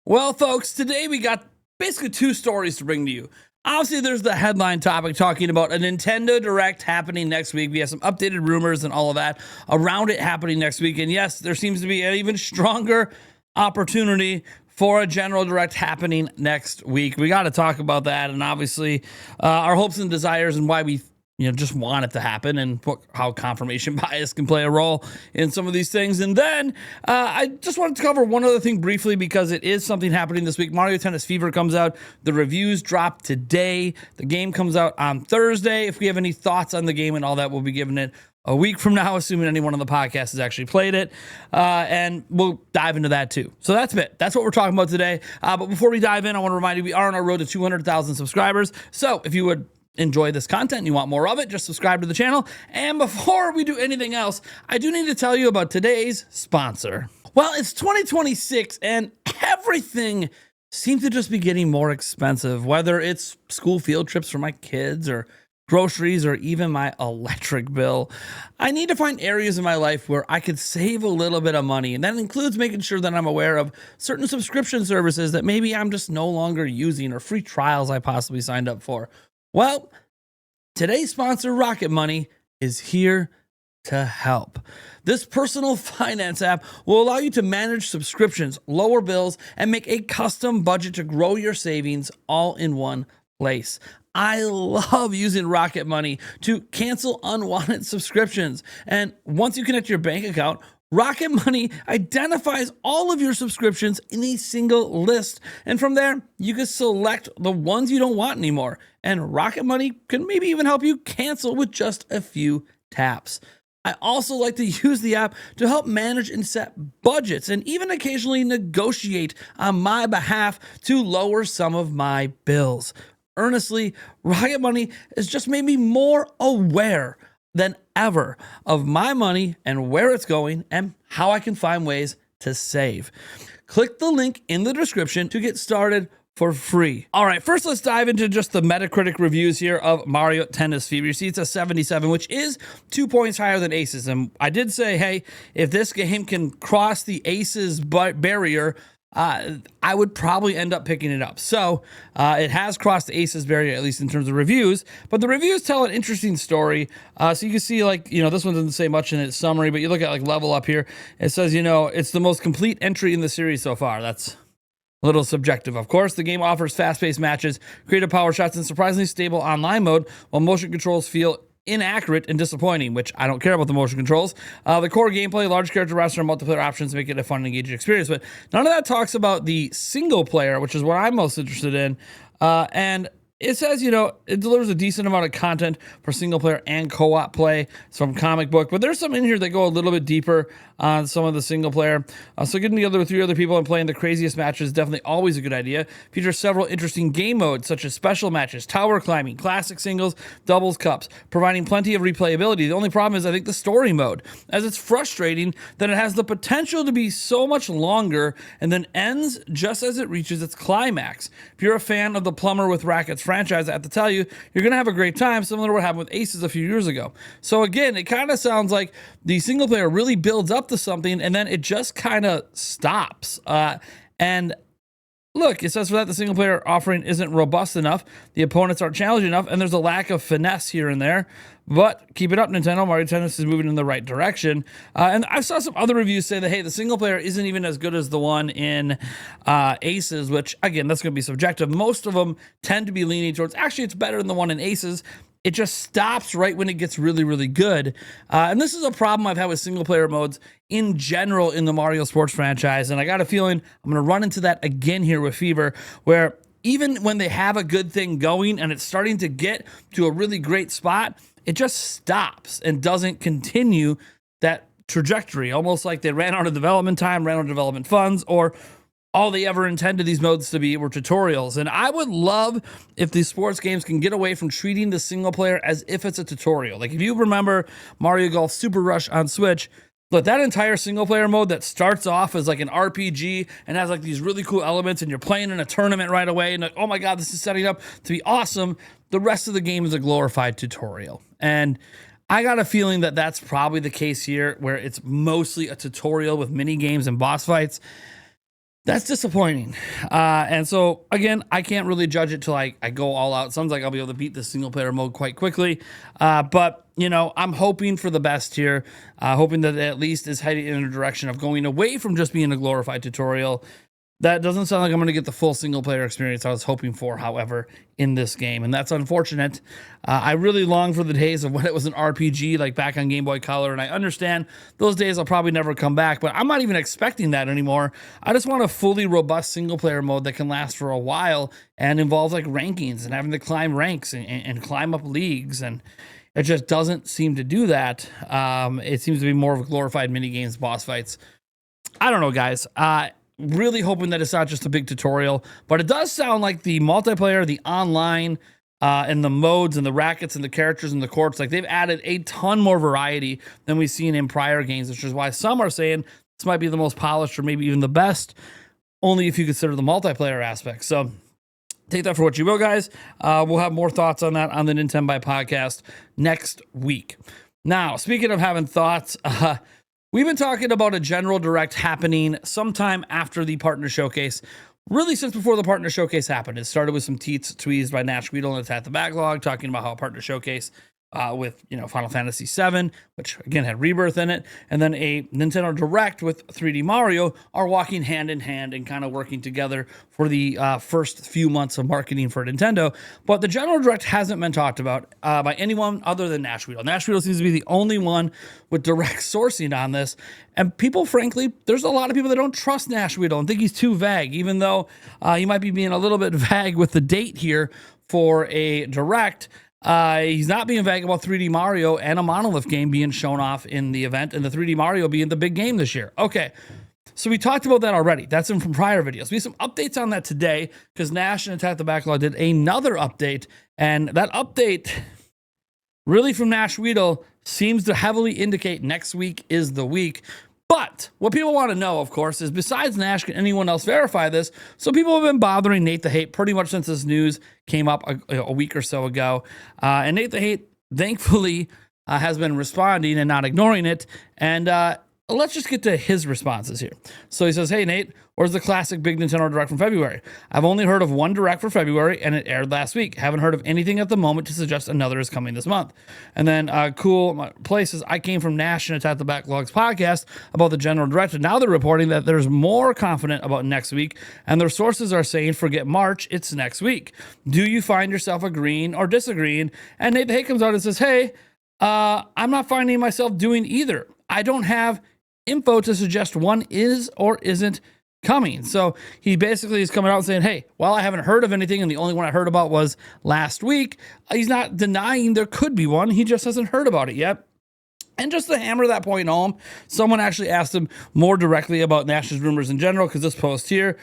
Well, folks, today we got basically two stories to bring to you. Obviously, there's the headline topic talking about a Nintendo Direct happening next week. We have some updated rumors and all of that around it happening next week. And yes, there seems to be an even stronger opportunity for a general direct happening next week. We got to talk about that, and obviously our hopes and desires and why we just want it to happen, and how confirmation bias can play a role in some of these things. And then I just wanted to cover one other thing briefly, because it is something happening this week. Mario Tennis Fever comes out. The reviews drop today. The game comes out on Thursday. If we have any thoughts on the game and all that, we'll be giving it a week from now, assuming anyone on the podcast has actually played it. And we'll dive into that too. So that's it. That's what we're talking about today. But before we dive in, I want to remind you, we are on our road to 200,000 subscribers. So if you would enjoy this content and you want more of it, just subscribe to the channel. And before we do anything else, I do need to tell you about today's sponsor. Well, it's 2026 and everything seems to just be getting more expensive, whether it's school field trips for my kids or groceries or even my electric bill. I need to find areas in my life where I could save a little bit of money, and that includes making sure that I'm aware of certain subscription services that maybe I'm just no longer using, or free trials I possibly signed up for. Well, today's sponsor, Rocket Money, is here to help. This personal finance app will allow you to manage subscriptions, lower bills, and make a custom budget to grow your savings all in one place. I love using Rocket Money to cancel unwanted subscriptions. And once you connect your bank account, Rocket Money identifies all of your subscriptions in a single list. And from there, you can select the ones you don't want anymore. And Rocket Money can maybe even help you cancel with just a few taps. I also like to use the app to help manage and set budgets, and even occasionally negotiate on my behalf to lower some of my bills. Earnestly, Rocket Money has just made me more aware than ever of my money and where it's going and how I can find ways to save. Click the link in the description to get started for free. All right, first let's dive into just the Metacritic reviews here of Mario Tennis Fever. You see it's a 77, which is 2 points higher than Aces. And I did say, hey, if this game can cross the Aces barrier, I would probably end up picking it up. So it has crossed the Aces barrier, at least in terms of reviews. But the reviews tell an interesting story. So you can see, this one doesn't say much in its summary, but you look at level up here. It says, it's the most complete entry in the series so far. That's a little subjective, of course. The game offers fast-paced matches, creative power shots, and surprisingly stable online mode, while motion controls feel inaccurate and disappointing, which I don't care about the motion controls. The core gameplay, large character roster, and multiplayer options make it a fun and engaging experience, but none of that talks about the single player, which is what I'm most interested in. And it says, it delivers a decent amount of content for single player and co-op play. It's from Comic Book, but there's some in here that go a little bit deeper on some of the single player. So getting together with 3 other people and playing the craziest matches is definitely always a good idea. Features several interesting game modes, such as special matches, tower climbing, classic singles, doubles, cups, providing plenty of replayability. The only problem is, I think, the story mode, as it's frustrating that it has the potential to be so much longer and then ends just as it reaches its climax. If you're a fan of the Plumber with Rackets franchise, I have to tell you, you're going to have a great time, similar to what happened with Aces a few years ago. So again, it kind of sounds like the single player really builds up to something, and then it just kind of stops. And look, it says for that, the single player offering isn't robust enough, the opponents aren't challenging enough, and there's a lack of finesse here and there. But keep it up, Nintendo. Mario Tennis is moving in the right direction. And I saw some other reviews say that, hey, the single player isn't even as good as the one in Aces, which, again, that's going to be subjective. Most of them tend to be leaning towards, actually, it's better than the one in Aces. It just stops right when it gets really, really good. And this is a problem I've had with single-player modes in general in the Mario Sports franchise. And I got a feeling I'm going to run into that again here with Fever, where even when they have a good thing going and it's starting to get to a really great spot, it just stops and doesn't continue that trajectory, almost like they ran out of development time, ran out of development funds, or all they ever intended these modes to be were tutorials. And I would love if these sports games can get away from treating the single player as if it's a tutorial. Like if you remember Mario Golf Super Rush on Switch, look, that entire single player mode that starts off as like an RPG and has like these really cool elements, and you're playing in a tournament right away, and like, oh my God, this is setting up to be awesome. The rest of the game is a glorified tutorial. And I got a feeling that that's probably the case here, where it's mostly a tutorial with mini games and boss fights. That's disappointing. And so, again, I can't really judge it till I go all out. Sounds like I'll be able to beat the single player mode quite quickly. But, you know, I'm hoping for the best here, hoping that it at least is heading in a direction of going away from just being a glorified tutorial. That doesn't sound like I'm going to get the full single player experience I was hoping for, however, in this game. And that's unfortunate. I really long for the days of when it was an RPG, like back on Game Boy Color. And I understand those days will probably never come back, but I'm not even expecting that anymore. I just want a fully robust single player mode that can last for a while and involves like rankings and having to climb ranks and climb up leagues. And it just doesn't seem to do that. It seems to be more of glorified mini games, boss fights. I don't know, guys. Really hoping that it's not just a big tutorial, but it does sound like the multiplayer, the online, and the modes and the rackets and the characters and the courts, like they've added a ton more variety than we've seen in prior games, which is why some are saying this might be the most polished or maybe even the best, only if you consider the multiplayer aspect. So take that for what you will, guys. We'll have more thoughts on that on the Nintendo by podcast next week. Now, speaking of having thoughts, we've been talking about a general direct happening sometime after the partner showcase, really since before the partner showcase happened. It started with some tweets by Nash Weedle and Attack the Backlog talking about how a partner showcase with, you know, Final Fantasy VII, which again had Rebirth in it, and then a Nintendo Direct with 3D Mario are walking hand in hand and kind of working together for the first few months of marketing for Nintendo. But the general Direct hasn't been talked about by anyone other than Nash Weedle. Nash Weedle seems to be the only one with direct sourcing on this. And people, frankly, there's a lot of people that don't trust Nash Weedle and think he's too vague, even though he might be being a little bit vague with the date here for a Direct. He's not being vague about 3D Mario and a Monolith game being shown off in the event, and the 3D Mario being the big game this year. Okay, so we talked about that already. That's in from prior videos. We have some updates on that today because Nash and Attack the Backlog did another update, and that update, really from Nash Weedle, seems to heavily indicate next week is the week. But what people want to know, of course, is besides Nash, can anyone else verify this? So people have been bothering Nate the Hate pretty much since this news came up a week or so ago. And Nate the Hate, thankfully, has been responding and not ignoring it. And let's just get to his responses here. So he says, "Hey, Nate, where's the classic Big Nintendo Direct from February? I've only heard of one Direct for February, and it aired last week. Haven't heard of anything at the moment to suggest another is coming this month." And then Cool Places, I came from Nash and Attack the Backlog's podcast about the general Direct, and now they're reporting that there's more confident about next week, and their sources are saying, forget March, it's next week. Do you find yourself agreeing or disagreeing? And Nate the Hate comes out and says, "Hey, I'm not finding myself doing either. I don't have info to suggest one is or isn't coming." So he basically is coming out and saying, hey, while I haven't heard of anything, and the only one I heard about was last week, he's not denying there could be one. He just hasn't heard about it yet. And just to hammer that point home, someone actually asked him more directly about Nash's rumors in general, because this post here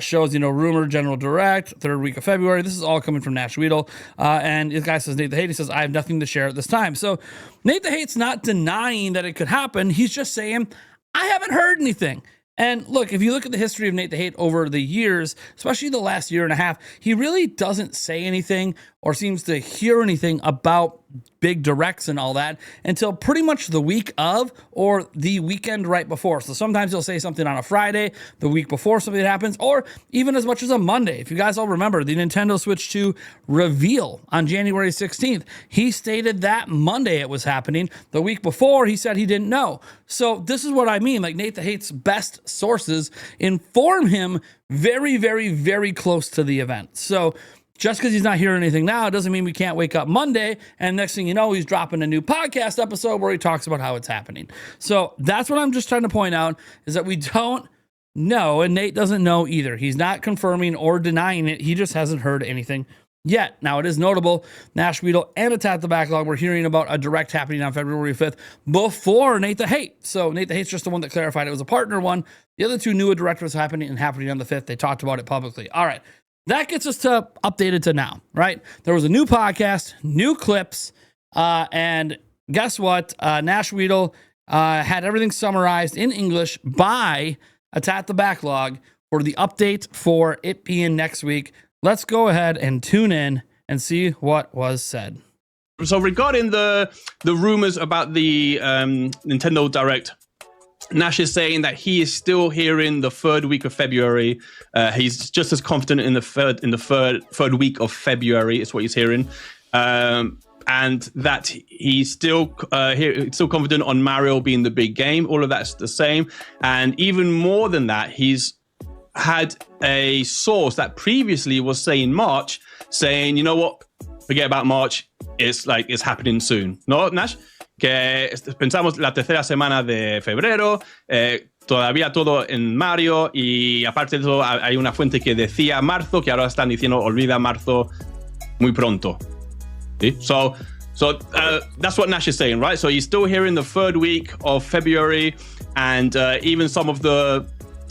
shows, you know, rumor, general Direct, third week of February. This is all coming from Nash Weedle. And this guy says, Nate the Hate, he says, I have nothing to share at this time. So Nate the Hate's not denying that it could happen. He's just saying, I haven't heard anything. And look, if you look at the history of Nate the Hate over the years, especially the last year and a half, he really doesn't say anything or seems to hear anything about big directs and all that until pretty much the week of or the weekend right before. So sometimes he'll say something on a Friday, the week before something happens, or even as much as a Monday. If you guys all remember the Nintendo Switch 2 reveal on January 16th, he stated that Monday it was happening. The week before, he said he didn't know. So this is what I mean. Like, Nate the Hate's best sources inform him very, very, very close to the event. So just because he's not hearing anything now doesn't mean we can't wake up Monday and next thing you know, he's dropping a new podcast episode where he talks about how it's happening. So that's what I'm just trying to point out, is that we don't know, and Nate doesn't know either. He's not confirming or denying it. He just hasn't heard anything yet. Now, it is notable, Nash Weedle and Attack the Backlog were hearing about a Direct happening on February 5th before Nate the Hate. So Nate the Hate's just the one that clarified it was a partner one. The other two knew a Direct was happening on the 5th. They talked about it publicly. All right. That gets us to updated to now, right? There was a new podcast, new clips, and guess what? Nash Weedle had everything summarized in English by Attack the Backlog for the update for it being next week. Let's go ahead and tune in and see what was said. So regarding the rumors about the Nintendo Direct Nash is saying that he is still hearing the third week of February. He's just as confident in the third week of February is what he's hearing, and that he's still confident on Mario being the big game. All of that's the same, and even more than that, he's had a source that previously was saying March, saying, you know what, forget about March. It's happening soon. No, Nash. Que pensamos la tercera semana de febrero, todavía todo en Mario, y aparte de eso hay una fuente que decía marzo, que ahora están diciendo olvida marzo muy pronto. ¿Sí? So that's what Nash is saying, right? So he's still here in the third week of February, and even some of the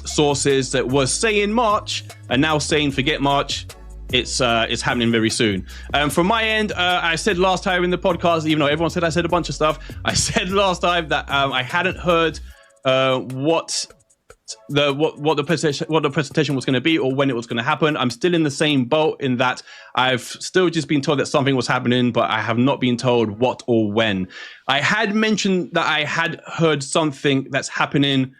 sources that were saying March are now saying forget March. It's happening very soon. From my end, I said last time in the podcast, even though everyone said I said a bunch of stuff, I said last time that I hadn't heard what the presentation was going to be or when it was going to happen. I'm still in the same boat in that I've still just been told that something was happening, but I have not been told what or when. I had mentioned that I had heard something that's happening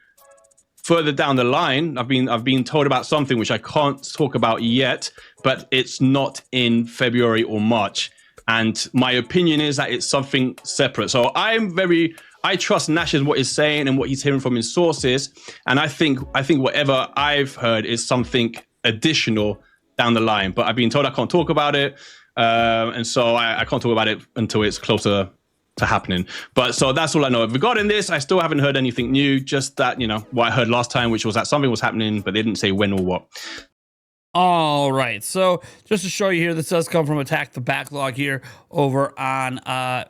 further down the line. I've been told about something which I can't talk about yet, but it's not in February or March. And my opinion is that it's something separate. So I trust Nash in what he's saying and what he's hearing from his sources. And I think whatever I've heard is something additional down the line. But I've been told I can't talk about it. And so I can't talk about it until it's closer to happening. But so that's all I know. Regarding this, I still haven't heard anything new, just that, what I heard last time, which was that something was happening, but they didn't say when or what. All right, so just to show you here, this does come from Attack the Backlog here over on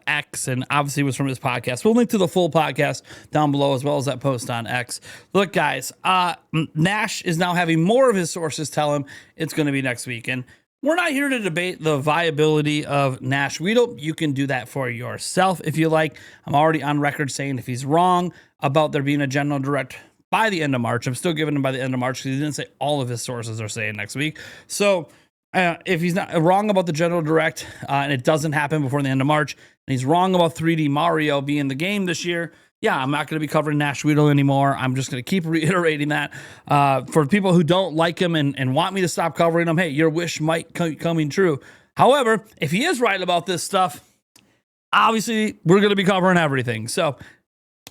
X, and obviously it was from his podcast. We'll link to the full podcast down below as well as that post on X. Look, guys, Nash is now having more of his sources tell him it's going to be next week, and we're not here to debate the viability of Nash Weedle. You can do that for yourself if you like. I'm already on record saying if he's wrong about there being a general direct by the end of March, I'm still giving him by the end of March because he didn't say all of his sources are saying next week. So if he's not wrong about the general direct and it doesn't happen before the end of March, and he's wrong about 3D Mario being the game this year, yeah, I'm not going to be covering Nash Weedle anymore. I'm just going to keep reiterating that. For people who don't like him and want me to stop covering him, hey, your wish might coming true. However, if he is right about this stuff, obviously we're going to be covering everything. So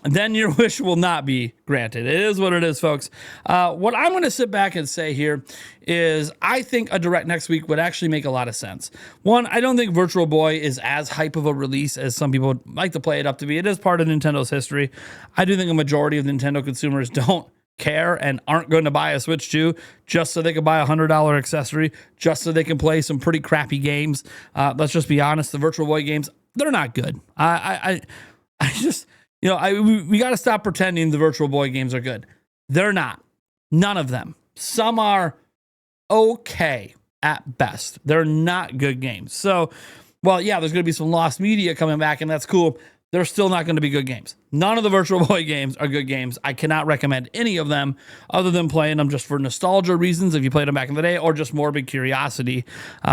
then your wish will not be granted. It is what it is, folks. What I'm going to sit back and say here is I think a direct next week would actually make a lot of sense. One, I don't think Virtual Boy is as hype of a release as some people like to play it up to be. It is part of Nintendo's history. I do think a majority of Nintendo consumers don't care and aren't going to buy a Switch 2 just so they can buy a $100 accessory, just so they can play some pretty crappy games. Let's just be honest. The Virtual Boy games, they're not good. I just... we got to stop pretending the Virtual Boy games are good. They're not. None of them. Some are okay at best. They're not good games. So, well, yeah, there's going to be some lost media coming back, and that's cool. They're still not going to be good games. None of the Virtual Boy games are good games. I cannot recommend any of them other than playing them just for nostalgia reasons if you played them back in the day or just morbid curiosity.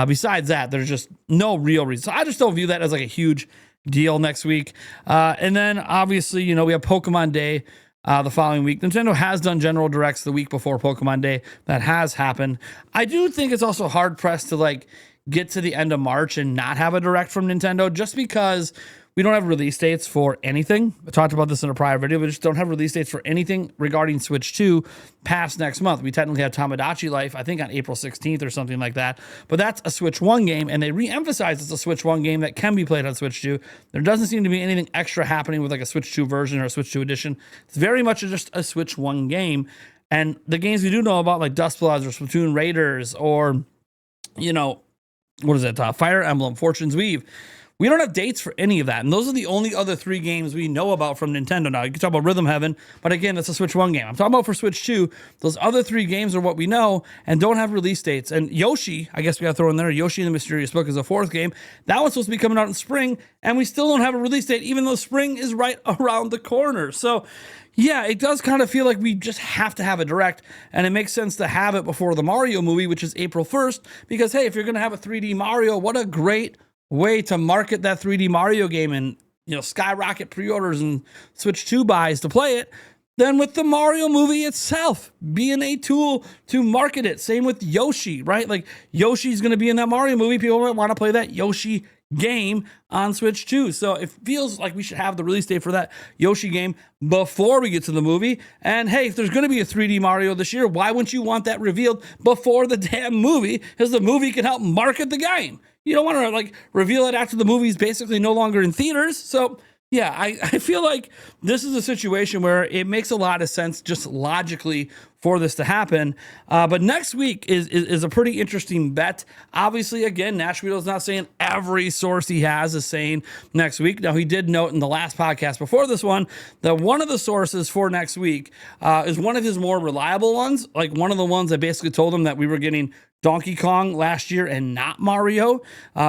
Besides that, there's just no real reason. So I just don't view that as like a huge deal next week. And then obviously, we have Pokemon Day the following week. Nintendo has done general directs the week before Pokemon Day. That has happened. I do think it's also hard pressed to get to the end of March and not have a direct from Nintendo just because we don't have release dates for anything. I talked about this in a prior video. We just don't have release dates for anything regarding Switch 2 past next month. We technically have Tamagotchi Life, I think on April 16th or something like that. But that's a Switch 1 game, and they re-emphasize it's a Switch 1 game that can be played on Switch 2. There doesn't seem to be anything extra happening with a Switch 2 version or a Switch 2 edition. It's very much just a Switch 1 game. And the games we do know about, like Dustbloods or Splatoon Raiders or, what is it? Fire Emblem, Fortune's Weave. We don't have dates for any of that. And those are the only other 3 games we know about from Nintendo now. You can talk about Rhythm Heaven, but again, it's a Switch 1 game. I'm talking about for Switch 2. Those other 3 games are what we know and don't have release dates. And Yoshi, I guess we got to throw in there, Yoshi and the Mysterious Book is a 4th game. That one's supposed to be coming out in spring, and we still don't have a release date, even though spring is right around the corner. So, yeah, it does kind of feel like we just have to have a direct, and it makes sense to have it before the Mario movie, which is April 1st, because, hey, if you're going to have a 3D Mario, what a great way to market that 3D Mario game and, skyrocket pre-orders and Switch 2 buys to play it. than with the Mario movie itself being a tool to market it. Same with Yoshi, right? Like Yoshi's going to be in that Mario movie. People might want to play that Yoshi game on Switch too. So it feels like we should have the release date for that Yoshi game before we get to the movie. And hey, if there's going to be a 3D Mario this year, why wouldn't you want that revealed before the damn movie? Because the movie can help market the game. You don't want to like reveal it after the movie's basically no longer in theaters. So yeah, I feel like this is a situation where it makes a lot of sense just logically for this to happen. But next week is a pretty interesting bet. Obviously, again, Nash Guido's not saying every source he has is saying next week. Now, he did note in the last podcast before this one that one of the sources for next week is one of his more reliable ones, like one of the ones that basically told him that we were getting Donkey Kong last year and not Mario,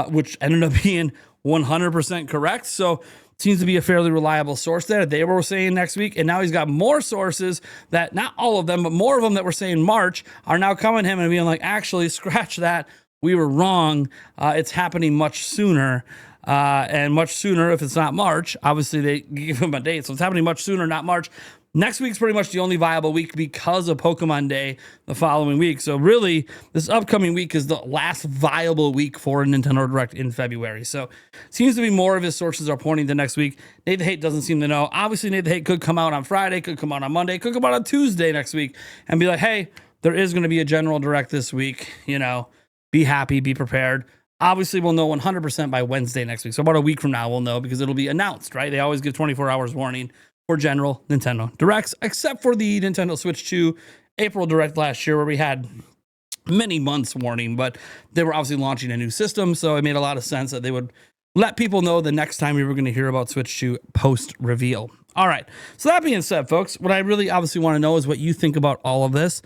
which ended up being 100% correct. So seems to be a fairly reliable source there. They were saying next week, and now he's got more sources that, not all of them, but more of them that were saying March are now coming to him and being like, actually, scratch that. We were wrong. It's happening much sooner. And much sooner if it's not March. Obviously, they give him a date, so it's happening much sooner, not March. Next week's pretty much the only viable week because of Pokemon Day the following week. So really, this upcoming week is the last viable week for a Nintendo Direct in February. So seems to be more of his sources are pointing to next week. Nate the Hate doesn't seem to know. Obviously, Nate the Hate could come out on Friday, could come out on Monday, could come out on Tuesday next week and be like, hey, there is going to be a general Direct this week. You know, be happy, be prepared. Obviously, we'll know 100% by Wednesday next week. So about a week from now, we'll know because it'll be announced, right? They always give 24 hours warning for general Nintendo Directs, except for the Nintendo Switch 2 April Direct last year where we had many months warning, but they were obviously launching a new system. So it made a lot of sense that they would let people know the next time we were going to hear about Switch 2 post reveal. All right. So that being said, folks, what I really obviously want to know is what you think about all of this.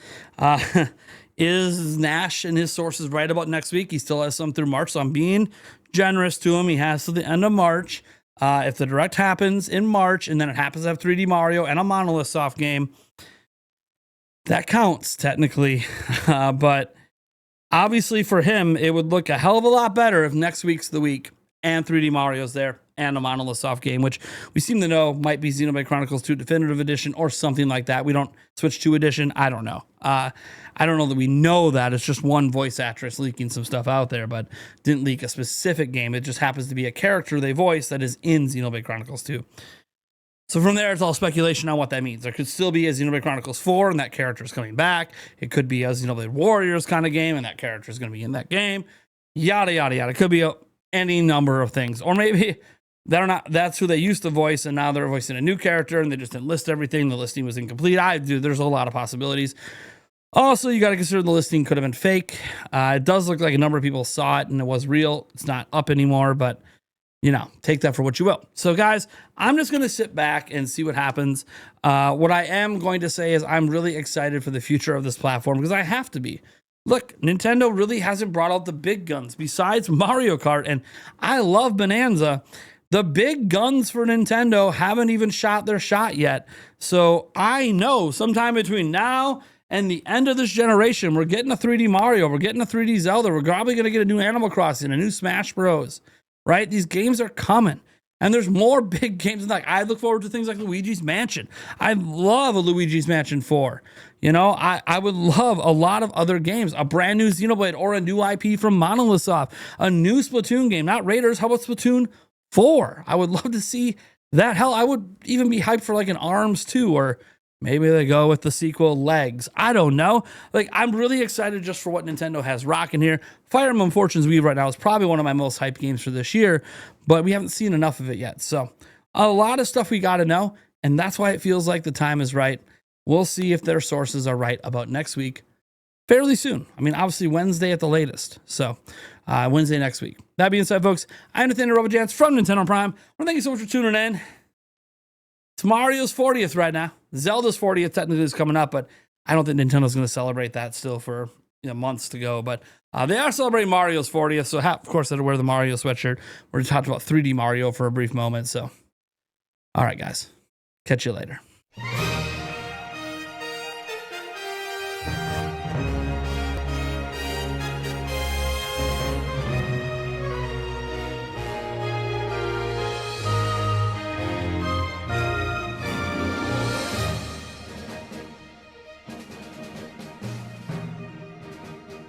Is Nash and his sources right about next week? He still has some through March, so I'm being generous to him. He has to the end of March. If the Direct happens in March and then it happens to have 3D Mario and a Monolith Soft game, that counts technically. But obviously for him, it would look a hell of a lot better if next week's the week and 3D Mario's there and a Monolith Soft game, which we seem to know might be Xenoblade Chronicles 2 Definitive Edition or something like that. We don't Switch 2 Edition. I don't know. I don't know that we know that. It's just one voice actress leaking some stuff out there, but didn't leak a specific game. It just happens to be a character they voice that is in Xenoblade Chronicles 2. So from there, it's all speculation on what that means. There could still be a Xenoblade Chronicles 4 and that character is coming back. It could be a Xenoblade Warriors kind of game and that character is going to be in that game. Yada, yada, yada. It could be any number of things. Or maybe that's who they used to voice and now they're voicing a new character and they just didn't list everything. The listing was incomplete. There's a lot of possibilities. Also, you got to consider the listing could have been fake. It does look like a number of people saw it and it was real. It's not up anymore, but you know, take that for what you will. So guys, I'm just going to sit back and see what happens. What I am going to say is I'm really excited for the future of this platform because I have to be. Look, Nintendo really hasn't brought out the big guns besides Mario Kart, and I love Bonanza. The big guns for Nintendo haven't even shot their shot yet. So I know sometime between now and the end of this generation, we're getting a 3D Mario, we're getting a 3D Zelda, we're probably going to get a new Animal Crossing, a new Smash Bros. Right? These games are coming. And there's more big games. Like I look forward to things like Luigi's Mansion. I love a Luigi's Mansion 4. You know, I would love a lot of other games. A brand new Xenoblade or a new IP from Monolith Soft. A new Splatoon game. Not Raiders. How about Splatoon 4? I would love to see that. Hell, I would even be hyped for like an ARMS 2 or maybe they go with the sequel Legs. I don't know. Like, I'm really excited just for what Nintendo has rocking here. Fire Emblem Fortune's Weave right now is probably one of my most hyped games for this year, but we haven't seen enough of it yet. So a lot of stuff we got to know, and that's why it feels like the time is right. We'll see if their sources are right about next week fairly soon. I mean, obviously Wednesday at the latest. So Wednesday next week. That being said, folks, I'm Nathaniel Robojans from Nintendo Prime. I want to thank you so much for tuning in. It's Mario's 40th right now. Zelda's 40th technically is coming up, but I don't think Nintendo's going to celebrate that still for months to go. But they are celebrating Mario's 40th, so of course I had to wear the Mario sweatshirt. We're talking about 3D Mario for a brief moment. So, all right, guys, catch you later.